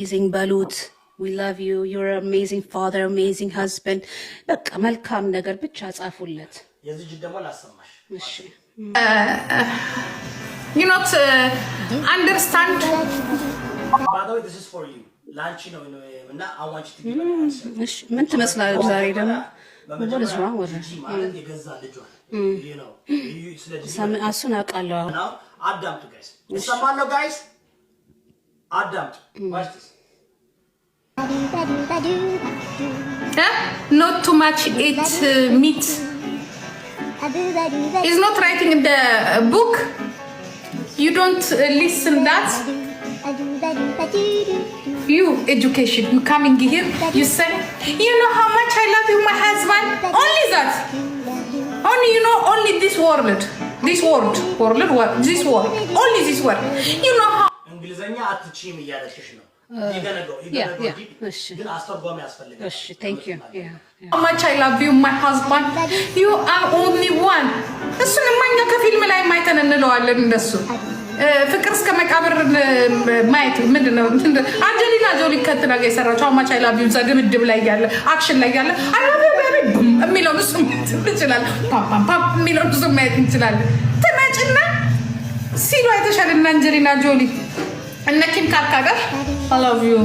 amazing balut. We love you. You're an amazing father, amazing husband. በቃ መልካም ነገር ብቻ ጻፉለት። የዚህ ደግሞ ላሰማሽ። እሺ you not understand. By the way, this is for you. ላንቺ ነው እና I want you to give an answer. እሺ ምን ትመስላለህ ዛሬ ደግሞ? What is wrong with her? ማለት የገዛ ልጇ you know ስለዚህ እሱን አውቃለሁ። አዳምጡ guys. እሰማለሁ guys. አዳምጡ. watch this. Not too much eat meat. Is not writing in the book. You don't listen that. You education. You coming here. You say, you know how much I love you, my husband. Only that. Only you know. Only this word. This word. This word. Only this word. You know how. እንግሊዘኛ አትችይም እያለሽሽ ነው። Thank you. How much I love you, my husband. You are only one. እሱን ማኛ ከፊልም ላይ ማይተን እንለዋለን እንደሱ ፍቅር እስከ መቃብር ማየት ምንድነው? አንጀሊና ጆሊ ከትና ጋር የሰራችው how much I love you ዘድብድብ ላይ ያለ አክሽን ላይ ያለ I love you baby የሚለው እሱ ይችላል። ፓም ፓም የሚለው እሱ ማየት ይችላል። ተመጭና ሲሉ አይተሻልና አንጀሊና ጆሊ እነ ኪም ካርካ ጋር I love you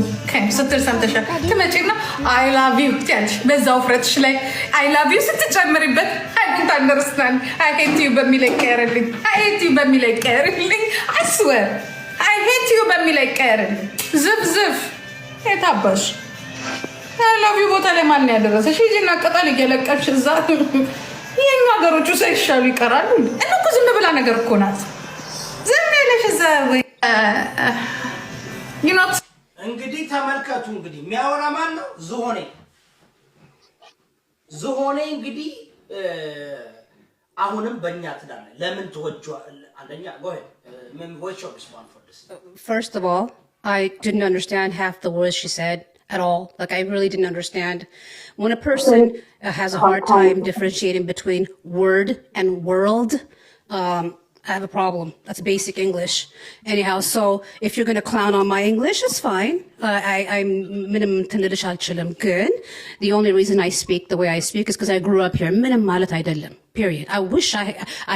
ስትል ሰምተሻል። ትመጪና I love you ትያለሽ። በዛው ፍረትሽ ላይ I love you ስትጨምሪበት I can't understand I hate you በሚለው ይቀርልኝ I hate you በሚለው ይቀርልኝ I swear I hate you በሚለው ይቀርልኝ ዝፍ የታባሽ I love you ቦታ ላይ ማን ያደረሰሽ? ሂጂና ቅጠል እየለቀምሽ እዛ የኛ ሀገሮቹ ሳይሻሉ ይቀራሉ። እኮ ዝም ብላ ነገር እኮ ናት። ዝም ያለሽ እዛ ወይ you know እንግዲህ ተመልከቱ። እንግዲህ የሚያወራ ማን ነው? ዝሆኔ እንግዲህ አሁንም በእኛ ትዳር ላይ ለምን ተወጇል? አንደኛ go ahead what's your response for this? First of all, I didn't understand half the words she said at all. Like I really didn't understand. When a person has a hard time differentiating between word and world, I have a problem. That's basic English. Anyhow, so if you're going to clown on my English, it's fine. I'm minimum tinidishal chilim good. The only reason I speak the way I speak is because I grew up here. Minimum malat aidelim. Period. I wish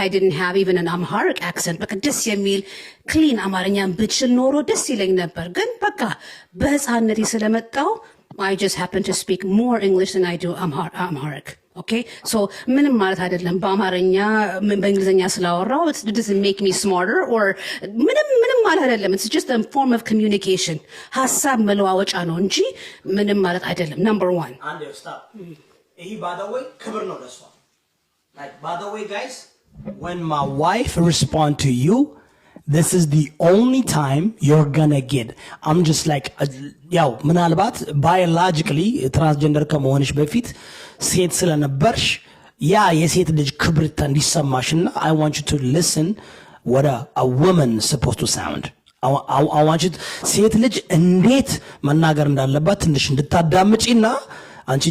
I didn't have even an Amharic accent. But this yemil clean Amarinya bichil noro this yelling never. Good baka. Bez anati silametao. I just happen to speak more English than I do Amharic. Okay, so ምንም ማለት አይደለም በአማርኛ በእንግሊዘኛ ስላወራው it doesn't make me smarter or ምንም ማለት አይደለም. It's just a form of communication. ሐሳብ መለዋወጫ ነው እንጂ ምንም ማለት አይደለም. Number 1 and stop. ይሄ by the way ክብር ነው ለሷ. Like by the way guys, when my wife respond to you, this is the only time you're gonna get. I'm just like ያው ምናልባት biologically transgender ከመሆንሽ በፊት ሴት ስለነበርሽ ያ የሴት ልጅ ክብርታ እንዲሰማሽና I want you to listen what a woman supposed to sound. I want you ሴት ልጅ እንዴት መናገር እንዳለባት ትንሽ እንድታዳምጪና አንቺ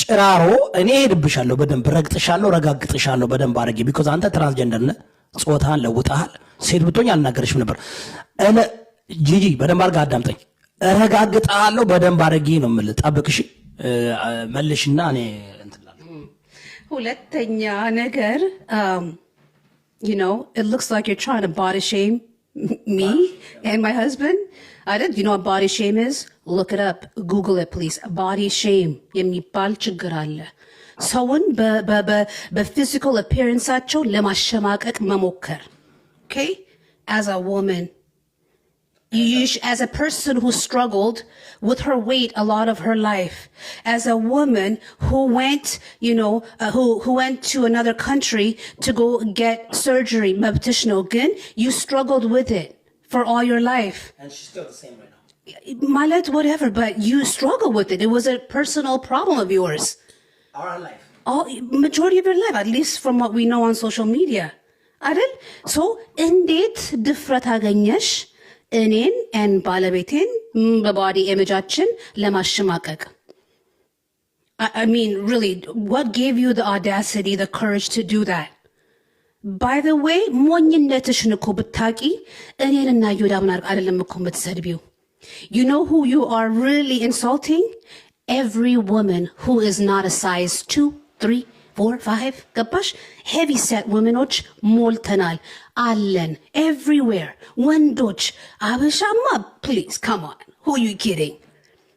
ጭራሮ እኔ ሄድብሻለሁ በደንብ ረግጥሻለሁ ረጋግጥሻለሁ በደንብ አድርጌ because አንተ ትራንስጀንደር ነህ ጾታን ለውጣሃል ሴት ብትሆኝ አልናገርሽም ነበር እኔ ጂጂ በደንብ አድርጋ አዳምጠኝ ረጋግጣለሁ በደንብ አድርጌ ነው የምልህ ጠብቅሽ መልሽና እኔ እንትላለሁ ሁለተኛ ነገር you know it looks like you're trying to body shame me and my husband. I didn't. You know what body shame is? Look it up. Google it, please. Body shame. የሚባል ችግር አለ። ሰውን በphysical appearanceአቸው ለማሸማቀቅ መሞከር. Okay? As a woman, as a person who struggled with her weight a lot of her life, as a woman who went, who went to another country to go get surgery, you struggled with it for all your life. And she's still the same right now. Malet, whatever, but you struggle with it. It was a personal problem of yours. Our life. Majority of your life, at least from what we know on social media. Adel, so እንዴት ድፍረት አገኘሽ እኔን and ባለቤቴን በባዲ ኢሜጃችን ለማሸማቀቅ? I mean, really, what gave you the audacity, the courage to do that? By the way, ሞኝነትሽን እኮ ብታቂ እኔንና ዮዳብን አይደለም እኮ የምትሰድቢው You know who you are really insulting? Every woman who is not a size 2, 3, 4, 5. ገባሽ? Heavy set womenዎች ሞልተናል አለን everywhere. ወንዶች አበሻማ please come on. Who are you kidding?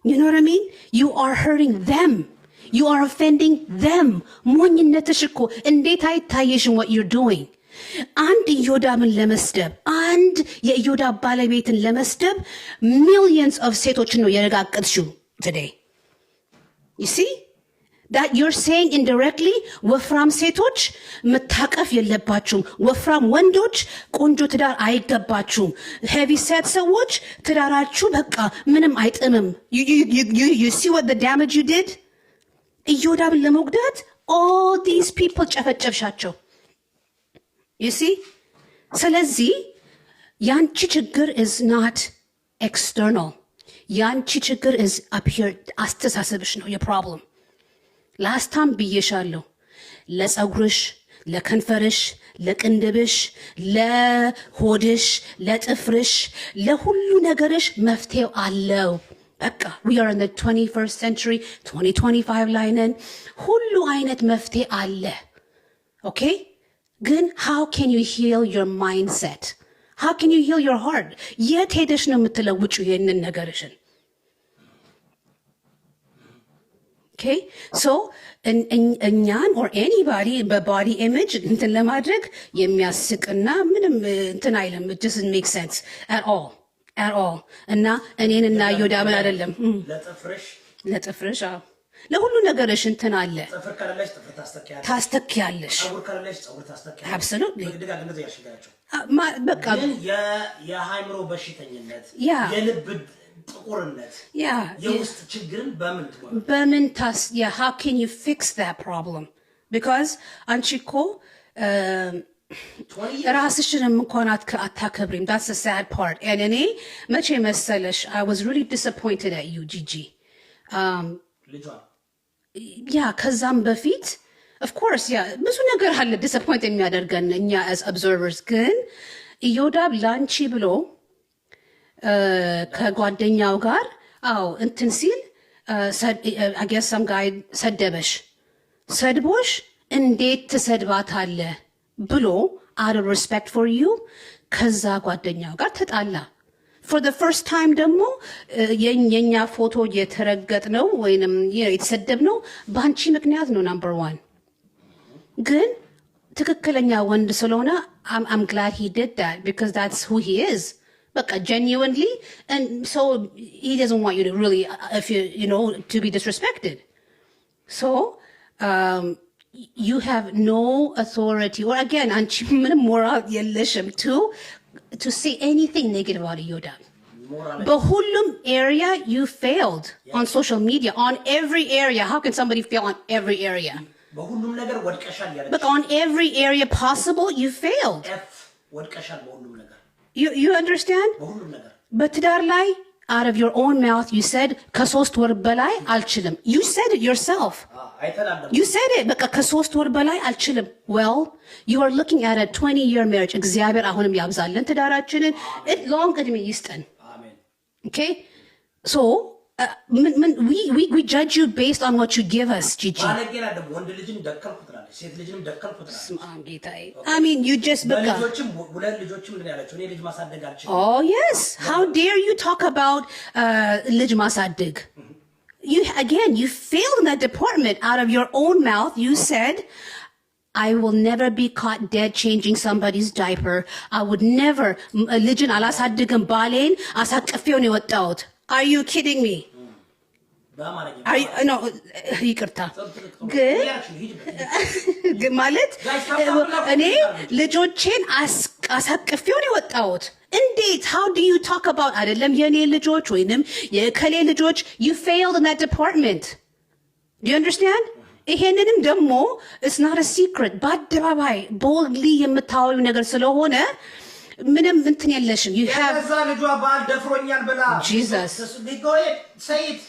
You know what I mean? You are hurting them. You are offending them. ሞኝነትሽ እኮ እንዴት አይታየሽም what you're doing? አንድ ኢዮዳብን ለመስደብ አንድ የኢዮዳብ ባለቤትን ለመስደብ millions of ሴቶችን ነው የረጋቀጥሽው today. You see? That you're saying indirectly ወፍራም ሴቶች መታቀፍ የለባችሁም ወፍራም ወንዶች ቆንጆ ትዳር አይገባችሁም heavy set ሰዎች ትዳራችሁ በቃ ምንም አይጥምም you see what the damage you did ኢዮዳብን ለመጉዳት all these people ጨፈጨፍሻቸው you see ስለዚህ ያንቺ ችግር is not external ያንቺ ችግር is up here አስተሳሰብሽ ነው your problem last time ብዬሻለሁ ለጸጉርሽ ለከንፈርሽ ለቅንድብሽ ለሆድሽ ለጥፍርሽ ለሁሉ ነገርሽ መፍትሄው አለው በቃ we are in the 21st century 2025 ላይ ነን ሁሉ አይነት መፍትሄ አለ okay ግን how can you heal your mindset how can you heal your heart የት ሄደሽ ነው የምትለውጪው ይሄንን ነገርሽን Okay, so እኛን or anybody በbody image እንትን ለማድረግ የሚያስቅና ምንም እንትን አይለም it doesn't make sense at all እና እኔንና ኢዮዳብን አይደለም ለጥፍርሽ ለሁሉ ነገርሽ እንትን አለ ጥፍር ካለሽ ጥፍር ታስተካያለሽ ጸጉር ካለሽ ጸጉር ታስተካያለሽ absolutely እንደዚህ ያሽጋቸው በቃ ግን የሃይምሮ በሽተኝነት የልብ ጥቁርነት የውስጥ ችግርን በምን how can you fix that problem because አንቺ እኮ ራስሽንም እንኳን አታከብሪም that's the sad part and እኔ መቼ መሰለሽ I was really disappointed at you Gigi ከዛም በፊት of course ብዙ ነገር አለ disappoint የሚያደርገን እኛ as observers ግን ኢዮዳብ ላንቺ ብሎ ከጓደኛው ጋር እንትን ሲል I guess some guy ሰድቦሽ እንዴት ትሰድባታለህ ብሎ out of respect for you ከዛ ጓደኛው ጋር ተጣላ for the first time ደግሞ የኛ ፎቶ የተረገጥ ነው ወይንም የተሰደብ ነው ባንቺ ምክንያት ነው number 1 ግን ትክክለኛ ወንድ ስለሆነ I'm glad he did that because that's who he is but genuinely and so he doesn't want you to really if you know to be disrespected so you have no authority or again anchi ምንም moral የለሽም to say anything negative about Yodam በሁሉም area you failed on social media on every area how can somebody fail on every area በሁሉም ነገር ወድቀሻል ያለሽ but on every area possible you failed ወድቀሻል በሁሉም ነገር You understand? በትዳር ላይ out of your own mouth you said ከሶስት ወር በላይ አልችልም you said it yourself you said it በቃ ከሶስት ወር በላይ አልችልም well you are looking at a 20-year marriage እግዚአብሔር አሁንም ያብዛልን ትዳራችንን long እድሜ ይስጠን okay so we judge you based on what you give us Gigi I mean you just oh yes how dare you talk about ልጅ ማሳደግ you again you failed in that department out of your own mouth you said I will never be caught dead changing somebody's diaper I would never ልጅን አላሳድግም ባሌን አሳቅፌው ነው የወጣሁት Are you kidding me? No, ይቅርታ ግን ማለት እኔ ልጆቼን አሳቅፌው ነው የወጣሁት እንዴት how do you talk about አይደለም የኔ ልጆች ወይንም የከሌ ልጆች you failed in that department do you understand ይሄንንም ደግሞ it's not a secret በአደባባይ boldly የምታወሪው ነገር ስለሆነ ምንም እንትን የለሽም you have ልጇ ባል ደፍሮኛል ብላ Jesus go ahead say it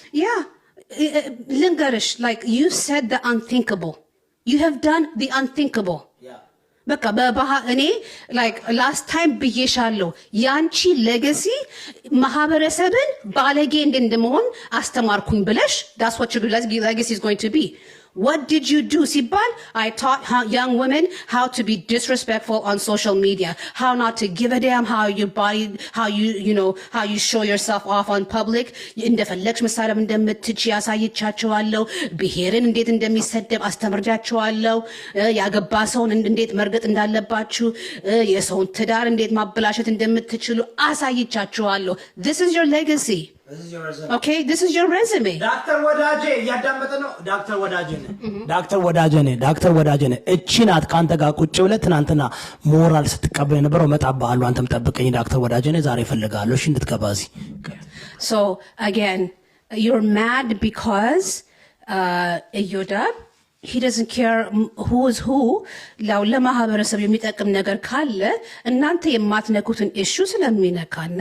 ልንገርሽ like you said the unthinkable you have done the unthinkable በቃ እኔ ላይክ ላስት ታይም ብዬሻለሁ። ያንቺ ሌጋሲ ማህበረሰብን ባለጌ እንደመሆን አስተማርኩኝ ብለሽ that's what your legacy is going to be. What did you do? Sibal, I taught young women how to be disrespectful on social media, how not to give a damn how your body, how how you show yourself off on public. እንደፈለግሽ መሳደብ እንደምትች ያሳይቻቸዋለሁ። ብሔርን እንዴት እንደሚሰደብ አስተምርጃቸዋለሁ። ያገባ ሰውን እንዴት መርገጥ እንዳለባችሁ፣ የሰውን ትዳር እንዴት ማበላሸት እንደምትችሉ አሳይቻቸዋለሁ. This is your legacy. Okay, this is your resume. ዳክተር ወዳጄ እያዳመጠ ነው። ዳክተር ወዳጄ ነህ። እቺ ናት ከአንተ ጋር ቁጭ ብለህ ትናንትና ሞራል ስትቀበል የነበረው። እመጣብሃለሁ፣ አንተም ጠብቀኝ። ዳክተር ወዳጄ ነህ። ዛሬ እፈልግሃለሁ። እሺ እንድትገባ እዚህ። So again, you're mad because Eyoda, he doesn't care who is who. ለማህበረሰብ የሚጠቅም ነገር ካለ እናንተ የማትነኩትን ኢሹ ስለሚነካና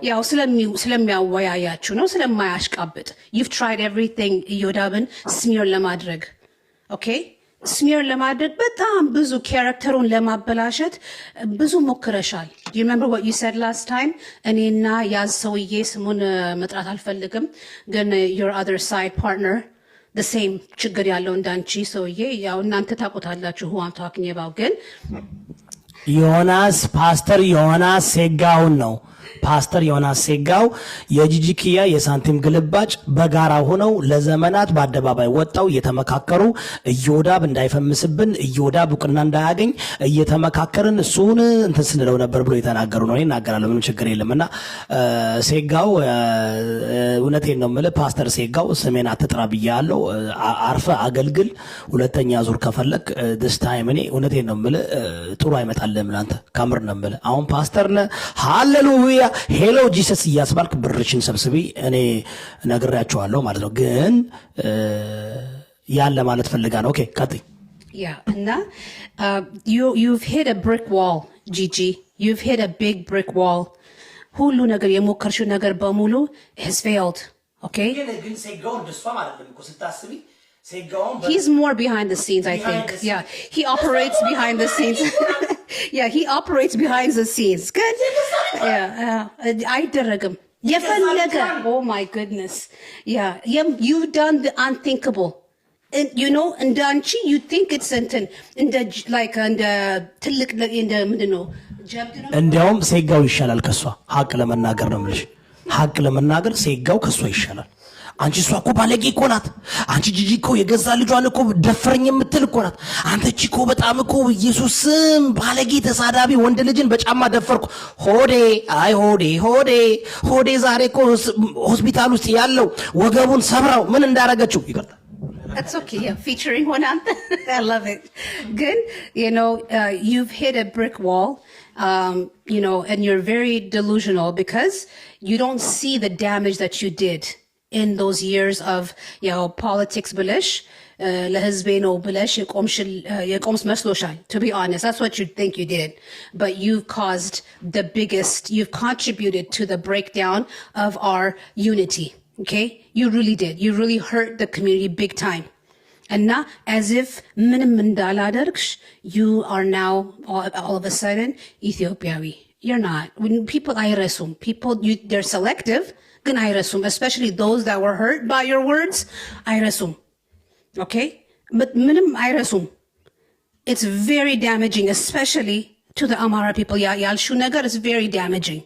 ያው ስለሚያወያያችሁ ነው፣ ስለማያሽቃብጥ። You've tried everything እዮዳብን ስሚር ለማድረግ okay? ስሚር ለማድረግ በጣም ብዙ ካራክተሩን ለማበላሸት ብዙ ሞክረሻል. Do you remember what you said last time? እኔና ያዝ ሰውዬ ስሙን መጥራት አልፈልግም ግን your other side partner the same ችግር ያለው እንዳንቺ ሰውዬ ያው እናንተ ታውቁታላችሁ who I'm talking about ግን ፓስተር ዮናስ ሴጋውን ነው። ፓስተር ዮናስ ሴጋው የጂጂኪያ የሳንቲም ግልባጭ በጋራ ሆነው ለዘመናት በአደባባይ ወጣው እየተመካከሩ እዮዳብ እንዳይፈምስብን እዮዳብ እውቅና እንዳያገኝ እየተመካከርን እሱን እንትን ስንለው ነበር ብሎ የተናገሩ ነው። ይናገራሉ፣ ምንም ችግር የለምና ሴጋው እውነቴን ነው የምልህ ፓስተር ሴጋው ስሜን አትጥራ ብያለሁ። አርፈ አገልግል። ሁለተኛ ዙር ከፈለክ this time እኔ እውነቴን ነው የምልህ ጥሩ አይመጣልህም ላንተ። ከምር ነው የምልህ አሁን ፓስተር ነህ። ሃሌሉያ ሄሎ ጂሰስ እያስባልክ ብርሽን ሰብስቢ እኔ ነግሬያቸዋለሁ ማለት ነው። ግን ያን ለማለት ፈልጋ ነው። ኦኬ ቀጥይ። እና you've hit a brick wall Gigi, you've hit a big brick wall. ሁሉ ነገር የሞከርሽው ነገር በሙሉ has failed. Okay, ግን ሴጋው እንደሷ ማለት ነው እኮ ስታስቢ he's more behind the scenes, I think. Yeah, he operates behind the scenes. Yeah, he operates behind the scenes. Good. Yeah, አይደረግም የፈለገ. Oh my goodness. Yeah, you've done the unthinkable. And you know, እንዳንቺ you think it's እንትን እንደ like እንደ ትልቅ እንደ ምንድን ነው እንዲያውም ሴጋው ይሻላል ከሷ። ሀቅ ለመናገር ነው የምልሽ፣ ሀቅ ለመናገር ሴጋው ከሷ ይሻላል። አንቺ እሷ እኮ ባለጌ እኮ ናት። አንቺ ጂጂ እኮ የገዛ ልጇን እኮ ደፈረኝ የምትል እኮ ናት። አንተ እቺ እኮ በጣም እኮ ኢየሱስም ባለጌ ተሳዳቢ ወንድ ልጅን በጫማ ደፈርኩ። ሆዴ ዛሬ እኮ ሆስፒታል ውስጥ ያለው ወገቡን ሰብራው ምን እንዳረገችው ይቀርታል። That's okay. Yeah, featuring one on. I love it. Good. You know, you've hit a brick wall. You know, and you're very delusional because you don't see the damage that you did in those years of, you know, politics bilish, ለህዝቤ ነው ብለሽ የቆምሽ መስሎሻል. To be honest, that's what you think you did. But you've caused you've contributed to the breakdown of our unity. Okay? You really did. You really hurt the community big time. And now, as if ምንም እንዳላደርግሽ, you are now all of a sudden Ethiopiaዊ. You're not. When people አይረሱም. They're selective. ግን አይረሱም. Especially those that were hurt by your words. አይረሱም. Okay? But ምንም አይረሱም. It's very damaging, especially to the Amhara people. ያልሽው ነገር is very damaging.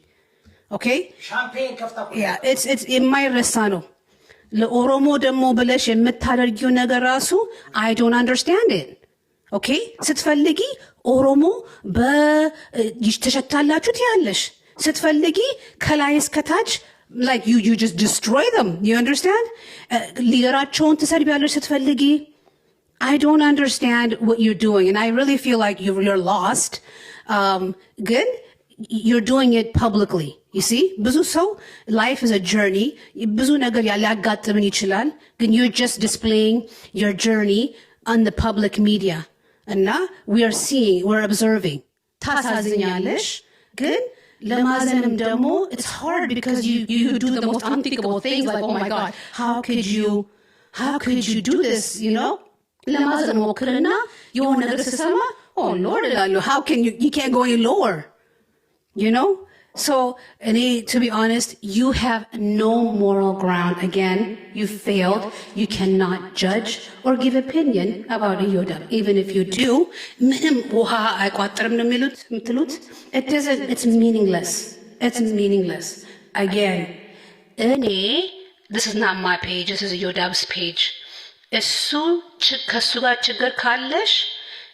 Okay? Yeah, it's የማይረሳ ነው። ለኦሮሞ ደግሞ ብለሽ የምታደርጊው ነገር ራሱ I don't understand it. Okay? ስትፈልጊ ኦሮሞ ተሸታላችሁ ትያለሽ። ስትፈልጊ ከላይ እስከታች like you just destroy them. You understand? ሊደራቸውን ትሰድቢያለሽ ስትፈልጊ. I don't understand what you're doing and I really feel like you're lost. Good? You're doing it publicly. You see? ብዙ ሰው life is a journey. ብዙ ነገር ሊያጋጥምን ይችላል. ግን you're just displaying your journey on the public media. እና we're observing. ታሳዝኛለሽ ግን ለማዘንም ደግሞ it's hard because you do the most unthinkable things like oh my god how could you do this, you know? ለማዘን ሞክርና የሆነ ነገር ስሰማ oh Lord, how can you can't go any lower, you know? So, to be honest, you have no moral ground. Again, you failed. You cannot judge or give opinion about Yoda. Even if you do, it doesn't, it's meaningless. It's meaningless. Again, this is not my page, this is Yodab's page.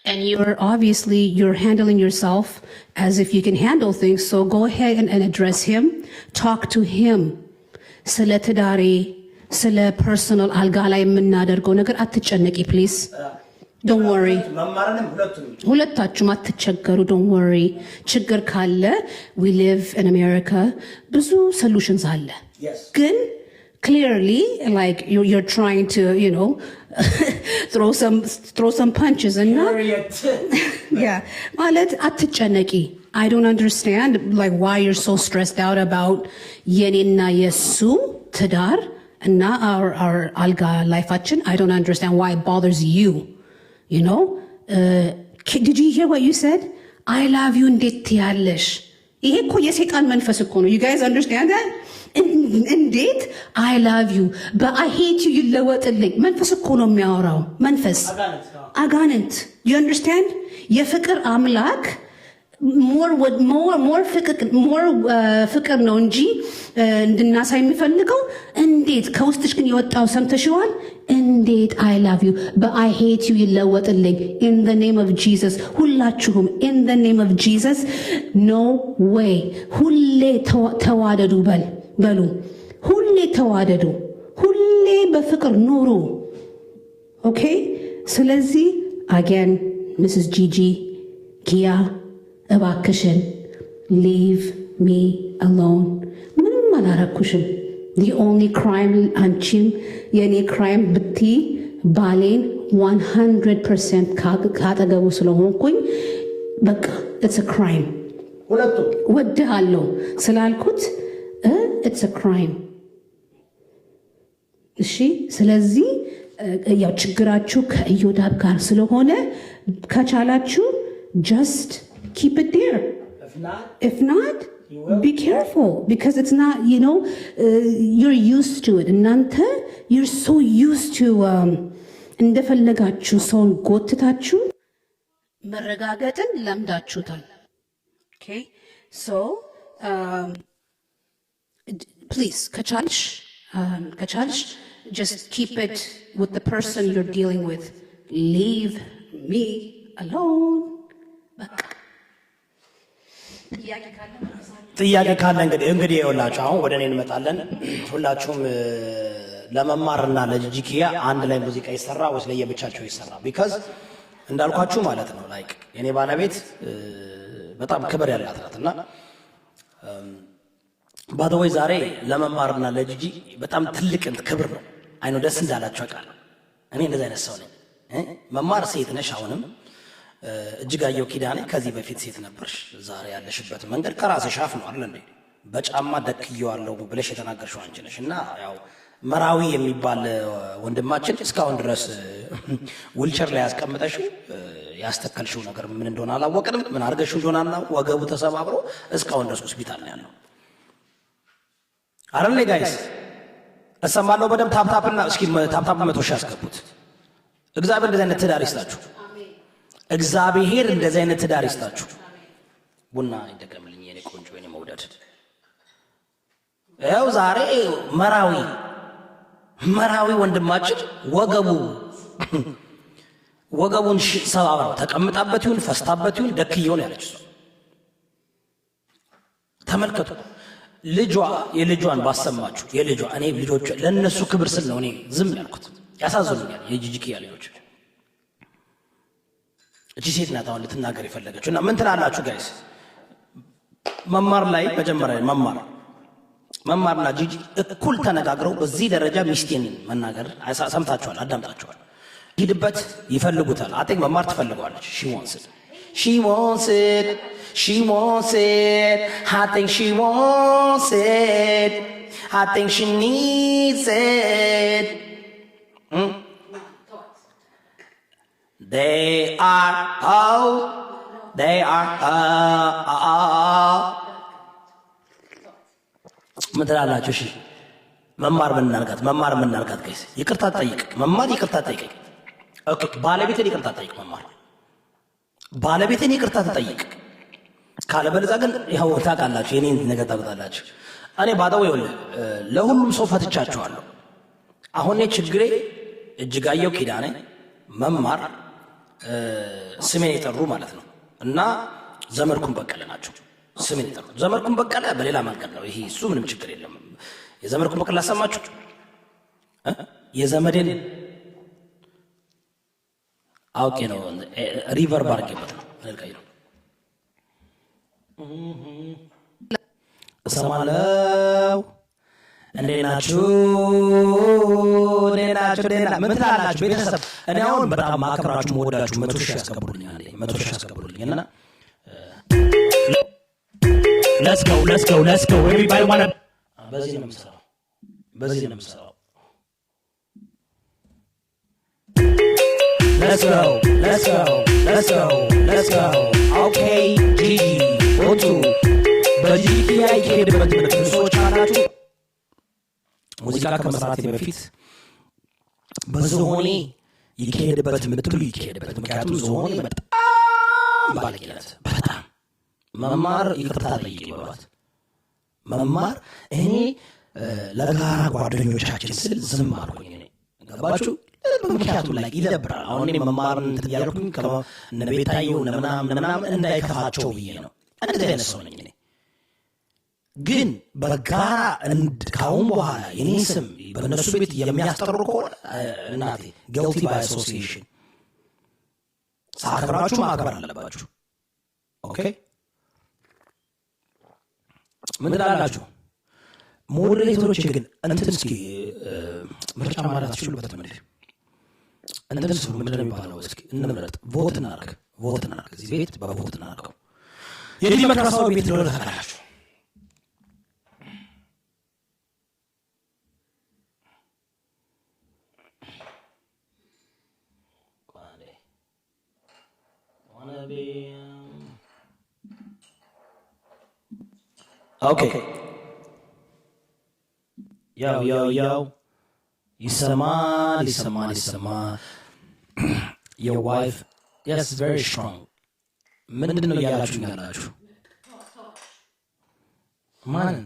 And you're handling yourself as if you can handle things. So go ahead and address him. Talk to him. ስለ ትዳሬ ስለ ፐርሰናል አልጋ ላይ የምናደርገው ነገር አትጨነቂ ፕሊዝ። ዶንት ወሪ። ሁለታችሁም አትቸገሩ። ዶንት ወሪ። ችግር ካለ ዊ ሊቭ ኢን አሜሪካ ብዙ ሶሉሽንስ አለ። ግን clearly, like you're trying to, throw some punches and not. Yeah, malet atchanaki. I don't understand like why you're so stressed out about yeninna yesu tadar and na our alga lifeachin. I don't understand why it bothers you. Did you hear what you said? I love you ndet yallesh. ይሄ እኮ የሰይጣን መንፈስ እኮ ነው. You guys understand that? እንዴት I love you but I hate you ይለወጥልኝ መንፈስ እኮ ነው የሚያወራው መንፈስ አጋንንት you understand የፍቅር አምላክ more ፍቅር ነው እንጂ እንድናሳይ የሚፈልገው እንዴት ከውስጥሽ ግን የወጣው ሰምተሽዋል እንዴት I love you but I hate you ይለወጥልኝ in the name of Jesus ሁላችሁም in the name of Jesus no way ሁሌ ተዋደዱ በሉ ሁሌ ተዋደዱ ሁሌ በፍቅር ኑሩ ኦኬ ስለዚህ again Mrs. Gigi Kia እባክሽን leave me alone ምንም አላረኩሽም the only crime አንቺም የኔ crime ብቲ ባሌን 100% ካጠገቡ ስለሆንኩኝ በቃ it's a crime ሁለቱም ወድሃለሁ ስላልኩት it's a crime እሺ ስለዚህ ያው ችግራችሁ ከኢዮዳብ ጋር ስለሆነ ከቻላችሁ just keep it there if not be careful because it's not you're used to it እናንተ you're so used to እንደፈለጋችሁ ሰውን ጎትታችሁ መረጋገጥን ለምዳችሁታል okay so please ከቻልሽ just keep it with the person you're dealing with leave me alone በቃ ጥያቄ ካለ እንግዲህ ይኸውላችሁ አሁን ወደ እኔ እንመጣለን ሁላችሁም ለመማርና ለጂጂኪያ አንድ ላይ ሙዚቃ ይሰራ ወይስ ለየብቻቸው ይሰራ ቢካዝ እንዳልኳችሁ ማለት ነው ላይክ የኔ ባለቤት በጣም ክብር ያላት ናትና ባደወይ ዛሬ ለመማርና ለጂጂ በጣም ትልቅ ክብር ነው አይኖ ደስ እንዳላችሁ አውቃለሁ እኔ እንደዛ አይነት ሰው ነኝ መማር ሴት ነሽ አሁንም እጅጋየሁ ኪዳኔ ከዚህ በፊት ሴት ነበርሽ ዛሬ ያለሽበት መንገድ ከራስሽ አፍ ነው አይደል እንዴ በጫማ ደክየዋለሁ ብለሽ የተናገርሽው አንቺ ነሽ እና ያው መራዊ የሚባል ወንድማችን እስካሁን ድረስ ዊልቸር ላይ ያስቀምጠሽው ያስተከልሽው ነገር ምን እንደሆነ አላወቅንም ምን አርገሽው እንደሆነና ወገቡ ተሰባብሮ እስካሁን ድረስ ሆስፒታል ነው ያለው አይደል ጋይስ እሰማለሁ በደም ታፕታፕና እስኪ ታፕታፕ 100 ሺህ ያስገቡት እግዚአብሔር እንደዚህ አይነት ትዳር ይስጣችሁ እግዚአብሔር እንደዚህ አይነት ትዳር ይስጣችሁ ቡና ይደገምልኝ የኔ ቆንጆ የኔ መውደድ ያው ዛሬ መራዊ ወንድማችን ወገቡን ሰባብረው ተቀምጣበት ይሁን ፈስታበት ይሁን ደክየው ነው ያለች ተመልከቱ የልጇን ባሰማችሁ እኔ ልጆች ለነሱ ክብር ስል ነው እኔ ዝም ያልኩት ያሳዝኑኛል የጂጂኪያ ልጆች እቺ ሴት ናት አሁን ልትናገር የፈለገችው እና ምን ትላላችሁ ጋይስ መማር ላይ መጀመሪያ መማርና ጂጂ እኩል ተነጋግረው በዚህ ደረጃ ሚስቴን መናገር ሰምታችኋል አዳምጣችኋል ሂድበት ይፈልጉታል አጤን መማር ትፈልገዋለች she wants it I think she wants it I think she needs it they are all they are ምን ትላላችሁ? እሺ መማር ምን እናርጋት? ጋይስ ይቅርታ ጠይቅ መማር ይቅርታ ጠይቅ። ኦኬ ባለቤቴን ይቅርታ ጠይቅ መማር ባለቤቴን ይቅርታ ትጠይቅ። ካለበለዚያ ግን ያው ታውቃላችሁ የኔን ነገር ታውቃላችሁ። እኔ ባዳው ይኸውልህ ለሁሉም ሰው ፈትቻቸዋለሁ። አሁን ችግሬ እጅጋየሁ ኪዳኔ መማር ስሜን የጠሩ ማለት ነው እና ዘመድኩን በቀለ ናቸው ስሜን የጠሩ። ዘመድኩን በቀለ በሌላ መንገድ ነው ይሄ እሱ ምንም ችግር የለም። የዘመድኩን በቀለ አሰማችሁ? የዘመዴን አውቄ ነው ሪቨር ባርጌበት ነው ልቀይ ነው እሰማለሁ። እንዴት ናችሁ? ምን ትላላችሁ ቤተሰብ? እኔ አሁን በጣም ማከብራችሁ መወዳችሁ 100 ሺህ ያስገቡልኛል 100 ሺህ ያስገቡልኝ እና let's go everybody wanna በዚህ ነው የምሰራው let's go okay ጂጂ ኦቱ በጂጂ አይከሄድበት ምንም ሰዎች አላችሁ። ሙዚቃ ከመስራቴ በፊት በዝሆኔ ይከሄድበት ምትሉ ይከሄድበት። ምክንያቱም ዝሆኔ በጣም ባለጌነት በጣም መማር ይቅርታ ጠይቅ ይበሏት መማር እኔ ለጋራ ጓደኞቻችን ስል ዝም አልኩኝ። እኔ ገባችሁ? ምክንያቱም ላይ ይደብራል። አሁን እኔ መማርን እንትን እያልኩኝ እነ ቤታየው ምናምን እንዳይከፋቸው ብዬ ነው። እንደዚህ አይነት ሰው ነኝ እኔ። ግን በጋራ ካሁን በኋላ የኔ ስም በእነሱ ቤት የሚያስጠሩ ከሆነ እናቴ ጊልቲ ባይ አሶሲዬሽን ሳከብራችሁ ማክበር አለባችሁ። ኦኬ ምን ትላላችሁ? ሞዴሬተሮች ግን እንትን እስኪ ምርጫ ማለት አትችሉበትም እንዴ? እንትን ስሩ ምንድን ነው የሚባለው? እስኪ እንምረጥ፣ ቮት እናድርግ። እዚህ ቤት በቮት እናድርገው። የዲሞክራሲያዊ ቤት እንደሆነ ታውቃላችሁ። ኦኬ ያው ይሰማል። your wife yes very strong ምንድን ነው እያላችሁ ያላችሁ? ማን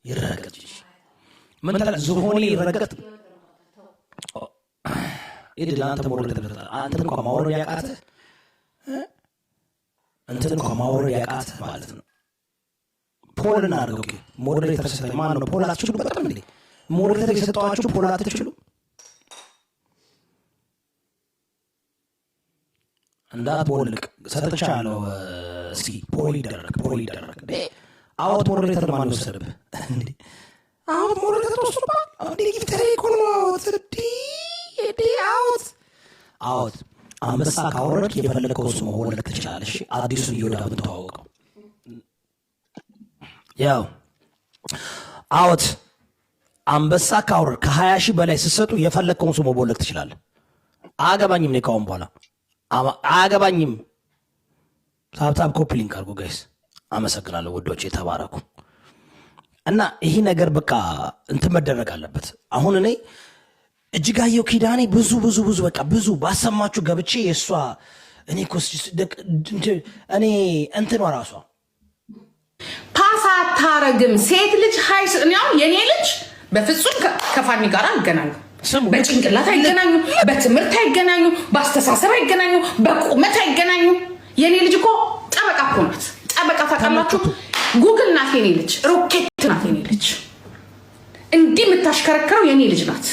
ይረገጥ ምን ታላ ዝሆኔ ይረገጥ ኢድ ላንተ ሞረድ ተደረታ አንተን እንኳን ማውረድ ያቃተህ ማለት ነው። ፖል እናድርገው። ሞዴሬተር ተሰጠኝ። ማን ነው ፖል? አትችሉበትም እንዴ? ሞዴሬተር የሰጠኋችሁ ፖል አትችሉም? እንዳትቦልቅ ሰጥቻለሁ። እስኪ ፖል ይደረግ። አውት ሞዴሬተር ማን ነው ወሰደብህ እንዴ? አውት ሞዴሬተር ተወስዶብሃል እንዴ? ጊፍተር ኢኮኖሚ አውት አንበሳ ካወረድክ የፈለግከው እሱ መሆን ትችላለህ። አዲሱን እየወዳብን ተዋወቀው። ያው አውት አንበሳ ካወረድ ከ20 ሺህ በላይ ስትሰጡ የፈለግከውን እሱ መቦለቅ ትችላለህ። አያገባኝም። እኔ ካሁን በኋላ አያገባኝም። ታብታብ ኮፒ ሊንክ አድርጉ ጋይስ። አመሰግናለሁ ውዶች፣ የተባረኩ እና ይሄ ነገር በቃ እንትን መደረግ አለበት። አሁን እኔ እጅጋየሁ ኪዳኔ ብዙ በቃ ብዙ ባሰማችሁ ገብቼ የእሷ እኔ እኔ እንትኗ ራሷ ፓስ አታረግም። ሴት ልጅ ሀይስ እኔ አሁን የኔ ልጅ በፍጹም ከፋኒ ጋር አይገናኙ። በጭንቅላት አይገናኙ፣ በትምህርት አይገናኙ፣ በአስተሳሰብ አይገናኙ፣ በቁመት አይገናኙ። የኔ ልጅ እኮ ጠበቃ እኮ ናት። ጠበቃ ታውቃላችሁ? ጉግል ናት የኔ ልጅ፣ ሮኬት ናት የኔ ልጅ። እንዲህ የምታሽከረክረው የኔ ልጅ ናት።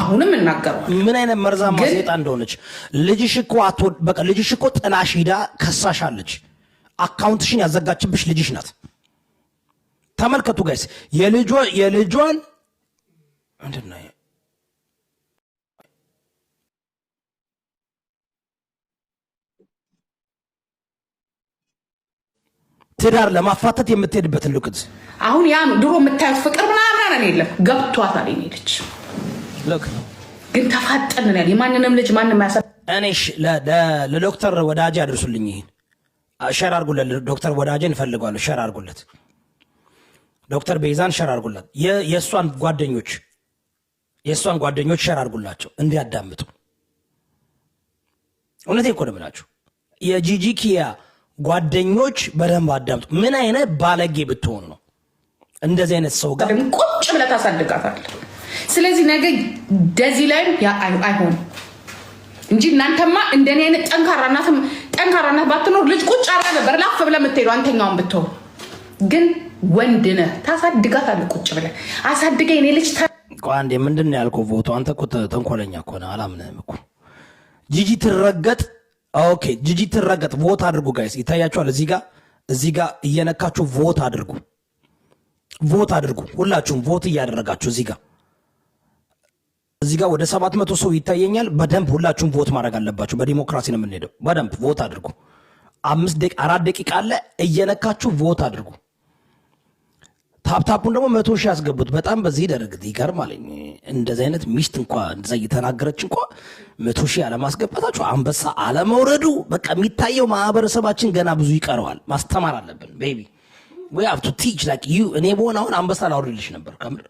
አሁንም እናገረዋል ምን አይነት መርዛማ ሴጣን እንደሆነች። ልጅሽ እኮ ጥላሽ ሂዳ ከሳሻለች። አካውንትሽን ያዘጋችብሽ ልጅሽ ናት። ተመልከቱ ጋይስ፣ የልጇን ምንድን ነው ትዳር ለማፋተት የምትሄድበትን ልቅት አሁን ያ ድሮ የምታዩት ፍቅር ምናምን የለም ገብቷታል። ልጅ ልክ ግን ተፋጠንን ያለ የማንንም ልጅ ማንም ያሰ እኔ ለዶክተር ወዳጄ አድርሱልኝ። ይሄን ሸር አድርጉለት። ዶክተር ወዳጄን እፈልገዋለሁ። ሸር አድርጉለት። ዶክተር ቤዛን ሸር አድርጉላት። የእሷን ጓደኞች ሸር አድርጉላቸው እንዲያዳምጡ። እውነቴን እኮ ነው የምላችሁ። የጂጂ ኪያ ጓደኞች በደንብ አዳምጡ። ምን አይነት ባለጌ ብትሆኑ ነው እንደዚህ አይነት ሰው ጋር ቁጭ ብለህ ታሳድጋታለህ። ስለዚህ ነገ ደዚህ ላይም አይሆንም እንጂ እናንተማ እንደኔ አይነት ጠንካራ እናት ባትኖር ልጅ ቁጭ አላ ነበር ላፍ ብለህ የምትሄደው አንተኛውን ብትሆን። ግን ወንድ ነህ ታሳድጋታለህ። ቁጭ ብለህ አሳድገኝ እኔ ልጅ አንዴ ምንድን ነው ያልከው? ቮቶ አንተ እኮ ተንኮለኛ እኮ ነህ። አላምንህም እኮ ጂጂ ትረገጥ። ኦኬ ጂጂ ትረገጥ። ቮት አድርጉ ጋይስ፣ ይታያችኋል። እዚህ ጋር እየነካችሁ ቮት አድርጉ። ሁላችሁም ቮት እያደረጋችሁ እዚህ ጋር ወደ 700 ሰው ይታየኛል። በደንብ ሁላችሁም ቮት ማድረግ አለባችሁ። በዲሞክራሲ ነው የምንሄደው። በደንብ ቮት አድርጉ። 4 ደቂቃ አለ። እየነካችሁ ቮት አድርጉ። ታፕታፑን ደግሞ 100 ሺህ ያስገቡት። በጣም በዚህ ደረግ ይገርማል። እንደዚህ አይነት ሚስት እንኳ እንደዛ እየተናገረች እንኳ 100 ሺህ አለማስገባታችሁ፣ አንበሳ አለመውረዱ፣ በቃ የሚታየው ማህበረሰባችን ገና ብዙ ይቀረዋል። ማስተማር አለብን። ቤቢ we have to teach like you። እኔ በሆነ አሁን አንበሳ ላወርድልሽ ነበር። ከምር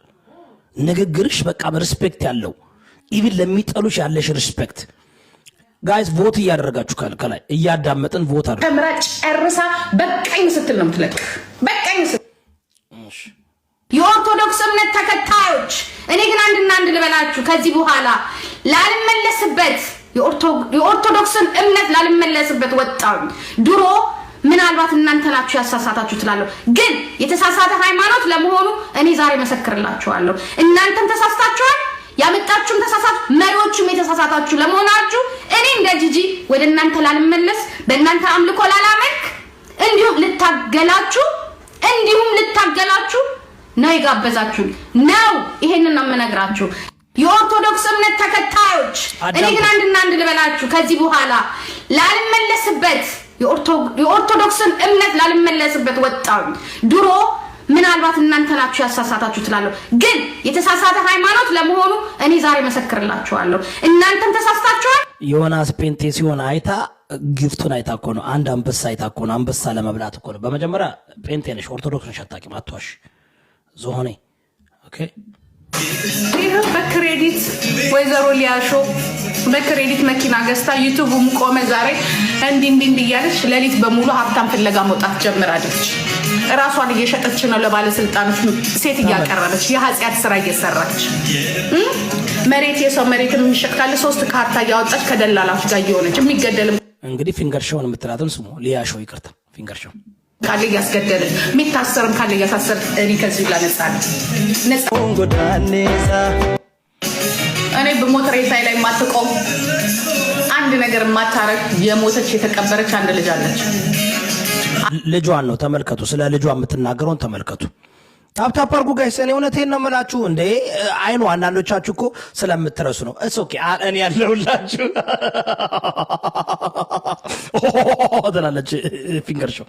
ንግግርሽ በቃ ሪስፔክት ያለው ኢቭን ለሚጠሉሽ ያለሽ ሪስፔክት። ጋይስ ቮት እያደረጋችሁ ከላይ እያዳመጥን ቮት አድርጉ። ተምራ ጨርሳ በቃኝ ስትል ነው የምትለቅ። በቃኝ ስትል የኦርቶዶክስ እምነት ተከታዮች፣ እኔ ግን አንድ ልበላችሁ። ከዚህ በኋላ ላልመለስበት የኦርቶዶክስን እምነት ላልመለስበት ወጣሁ። ድሮ ምናልባት እናንተ ናችሁ ያሳሳታችሁ ትላለሁ፣ ግን የተሳሳተ ሃይማኖት ለመሆኑ እኔ ዛሬ መሰክርላችኋለሁ። እናንተም ተሳስታችኋል፣ ያመጣችሁም ተሳሳቱ፣ መሪዎቹም የተሳሳታችሁ ለመሆናችሁ እኔ እንደ ጂጂ ወደ እናንተ ላልመለስ፣ በእናንተ አምልኮ ላላመልክ፣ እንዲሁም ልታገላችሁ ነው የጋበዛችሁ ነው። ይሄንን ነው የምነግራችሁ። የኦርቶዶክስ እምነት ተከታዮች፣ እኔ ግን አንድ ልበላችሁ። ከዚህ በኋላ ላልመለስበት የኦርቶዶክስን እምነት ላልመለስበት ወጣሁ። ድሮ ምናልባት እናንተ ናችሁ ያሳሳታችሁ ትላለሁ፣ ግን የተሳሳተ ሃይማኖት ለመሆኑ እኔ ዛሬ መሰክርላችኋለሁ። እናንተም ተሳስታችኋል። ዮናስ ፔንቴ ሲሆን አይታ ግፍቱን አይታ እኮ ነው። አንድ አንበሳ አይታ እኮ ነው። አንበሳ ለመብላት እኮ ነው። በመጀመሪያ ፔንቴ ነሽ፣ ኦርቶዶክስ ነሽ፣ አታውቂም፣ አትዋሽ ዞሆኔ። ኦኬ ይህ በክሬዲት ወይዘሮ ሊያሾ በክሬዲት መኪና ገዝታ ዩቱቡም ቆመ። ዛሬ እንዲህ እያለች ሌሊት በሙሉ ሀብታም ፍለጋ መውጣት ጀምራለች። እራሷን እየሸጠች ነው ለባለስልጣኖች ሴት እያቀረበች የኃጢአት ስራ እየሰራች የሰው መሬት የሚሸጥ ካለ 3 ካርታ እያወጣች ከደላላዎች ጋር እየሆነች የሚገደልም እንግዲህ ፊንገር ሾውን የምትላትን ስሙ ሊያሾ ይቅርታ፣ ፊንገር ሾው ካለ እያስገደልን የሚታሰርም ካለ እያሳሰር እኔ ከዚህ ላነጻ እኔ በሞት ሬሳይ ላይ የማትቆም አንድ ነገር የማታረግ የሞተች የተቀበረች አንድ ልጅ አለች። ልጇን ነው ተመልከቱ። ስለ ልጇ የምትናገረውን ተመልከቱ። ታፕታፕ አድርጉ ጋይስ። እኔ እውነቴን ነው የምላችሁ። እንደ አይኑ አንዳንዶቻችሁ እኮ ስለምትረሱ ነው። እስ ኦኬ እኔ ያለሁላችሁ ትላለች ፊንገር ሾው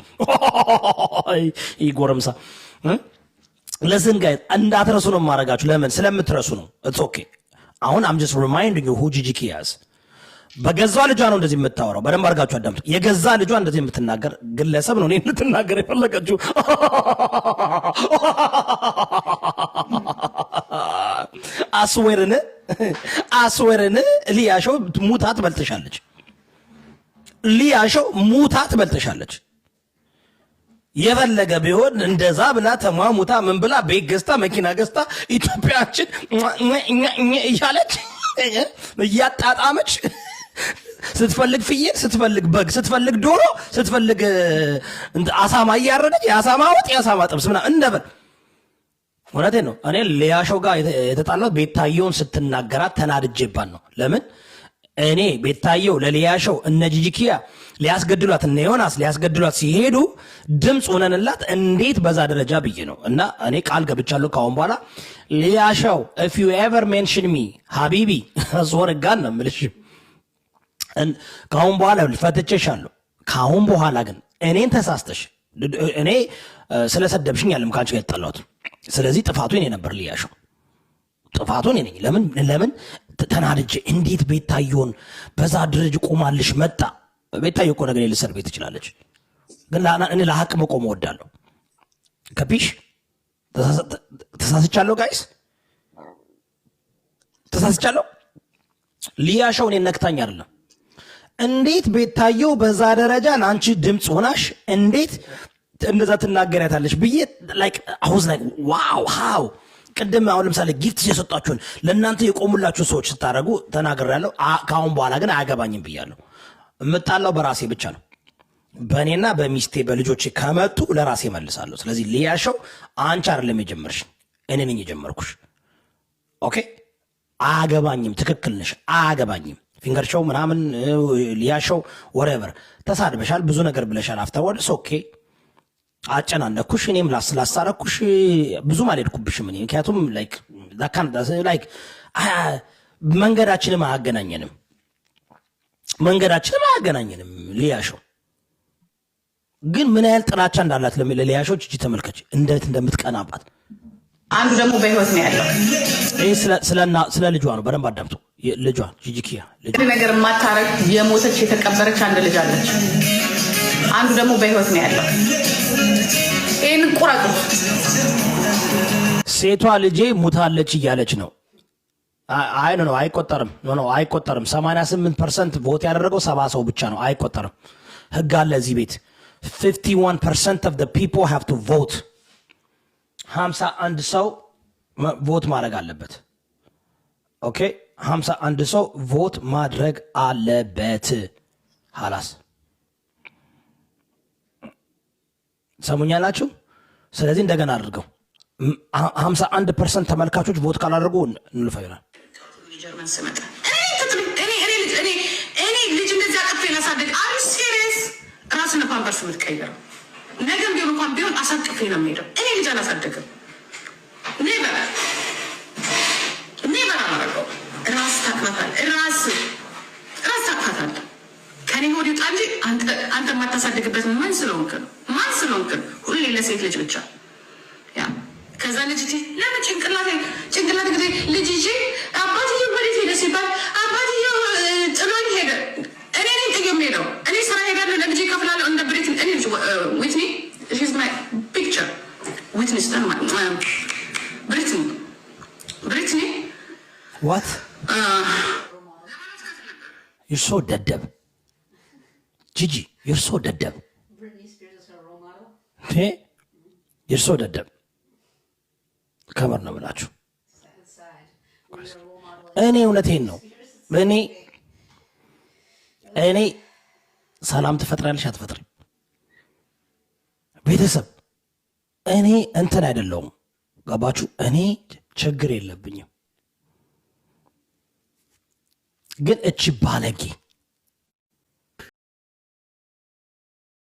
ይጎረምሳ ለዝን ጋይስ እንዳትረሱ ነው የማደርጋችሁ። ለምን ስለምትረሱ ነው። እስ ኦኬ አሁን አም ጀስት ሪማይንዲንግ ዩ ሁ ጂጂ ኪያዝ በገዛ ልጇ ነው እንደዚህ የምታወራው። በደንብ አድርጋችሁ አዳምጡ። የገዛ ልጇ እንደዚህ የምትናገር ግለሰብ ነው እኔ ልትናገር የፈለገችው። አስዌርን ሊያሾው ሙታ ትበልጥሻለች። ሊያሾው ሙታ ትበልጥሻለች። የፈለገ ቢሆን እንደዛ ብላ ተሟሙታ ምን ብላ ቤት ገዝታ መኪና ገዝታ ኢትዮጵያችን እያለች እያጣጣመች ስትፈልግ ፍየል፣ ስትፈልግ በግ፣ ስትፈልግ ዶሮ፣ ስትፈልግ አሳማ እያረደች የአሳማ ወጥ፣ የአሳማ ጥብስ ምናምን እንደበል። እውነቴን ነው። እኔ ሊያሾው ጋር የተጣላት ቤታየውን ስትናገራት ተናድጄባት ነው። ለምን እኔ ቤታየው ለሊያሾው እነ ጂጂኪያ ሊያስገድሏት እነ ዮናስ ሊያስገድሏት ሲሄዱ ድምፅ ሆነንላት እንዴት በዛ ደረጃ ብዬ ነው። እና እኔ ቃል ገብቻለሁ ካሁን በኋላ ሊያሾው if you ever mention me ሀቢቢ አስወርጋን ነው የምልሽ። ካሁን በኋላ ፈትቼሻለሁ። ካሁን በኋላ ግን እኔን ተሳስተሽ እኔ ስለሰደብሽኝ ያለም ካንቺ ጋር የተጣላሁት። ስለዚህ ጥፋቱ እኔ ነበር ልያሸው፣ ጥፋቱ እኔ ነኝ። ለምን ተናድጄ እንዴት ቤታየውን በዛ ድርጅ ቆማልሽ መጣ። ቤታየ እኮ ነገር ልትሰርቤ ትችላለች፣ ግን እኔ ለሀቅ መቆም እወዳለሁ። ከፒሽ ተሳስቻለሁ፣ ጋይስ ተሳስቻለሁ። ልያሸው እኔ ነክታኝ አይደለም። እንዴት ቤታየው በዛ ደረጃ ለአንቺ ድምፅ ሆናሽ እንዴት እንደዛ ትናገሪያታለሽ ብዬ ላይክ አሁዝ ላይክ ዋው ሃው። ቅድም አሁን ለምሳሌ ጊፍት የሰጣችሁን ለእናንተ የቆሙላችሁ ሰዎች ስታደርጉ ተናግሬያለሁ። ከአሁን በኋላ ግን አያገባኝም ብያለሁ። የምጣላው በራሴ ብቻ ነው። በእኔና በሚስቴ በልጆቼ ከመጡ ለራሴ መልሳለሁ። ስለዚህ ልያሸው አንቺ አይደለም የጀመርሽ፣ እኔ ነኝ የጀመርኩሽ። ኦኬ አያገባኝም። ትክክል ነሽ፣ አያገባኝም። ፊንገር ሾው ምናምን ልያሸው ወሬቨር ተሳድበሻል፣ ብዙ ነገር ብለሻል። አፍተርወርድስ ኦኬ አጨናነኩሽ፣ እኔም ላሳረኩሽ ብዙም አልሄድኩብሽም። እኔ ምክንያቱም ላይክ መንገዳችንም አያገናኘንም። ልያሸው ግን ምን ያህል ጥላቻ እንዳላት ለልያሾች እጅ ተመልከች፣ እንዴት እንደምትቀናባት። አንዱ ደግሞ በህይወት ነው ያለው። ይህ ስለ ልጇ ነው። በደንብ አዳምጡ። ልጇ ጂጂኪያ ነገር የማታረግ የሞተች የተቀበረች አንድ ልጅ አለች። አንዱ ደግሞ በህይወት ነው ያለው። ይህን ቁረጡ። ሴቷ ልጄ ሙታለች እያለች ነው። አይ ነው አይቆጠርም። ኖ አይቆጠርም። 88% ቮት ያደረገው 70 ሰው ብቻ ነው። አይቆጠርም። ህግ አለ እዚህ ቤት። 51% of the people have to vote 51 ሰው ቮት ማድረግ አለበት። ኦኬ 51 ሰው ቮት ማድረግ አለበት። ሀላስ ሰሙኛላችሁ? ስለዚህ እንደገና አድርገው 51% ተመልካቾች ቮት ካላደርጉ እንልፋ ይላል። ጀርመን ስመጣ እኔ ልጅ እንደዚህ አቅፌ ላሳደግ አሪ ሲሪየስ ራስን ፓምፐርስ የምትቀይረው ነገም ቢሆን እንኳን ቢሆን አሳቅፌ ነው የምሄደው። እኔ ልጅ አላሳደግም። ኔቨር አላረገው። ራስ ታቅፋታለህ፣ ራስ ታቅፋታለህ። ከኔ ሆድ ይውጣ እንጂ አንተ የማታሳድግበት ማን ስለሆንክ ነው? ሁሌ ለሴት ልጅ ብቻ ያ ከዛ ልጅ ለምን ጭንቅላት ጊዜ ልጅ ይዤ አባትዬው ወዴት ሄደ ሲባል አባትዬው ጥሎኝ ሄደ። እኔ ነኝ ጥዬው የምሄደው። እኔ ስራ ሄዳለሁ፣ ለልጄ እከፍላለሁ። እንደ ብሪትኒ እኔ ልጅ ዊትኒ ሺዝ ማይ ፒክቸር ዊትኒ ስታን ብሪትኒ ዋት ዩር ሶ ደደብ ጂጂ ዩር ሶ ደደብ ዩር ሶ ደደብ ከበር ነው ብላችሁ እኔ እውነቴን ነው። እኔ ሰላም ትፈጥራለሽ አትፈጥሪም? ቤተሰብ እኔ እንትን አይደለሁም። ገባችሁ? እኔ ችግር የለብኝም። ግን እቺ ባለጌ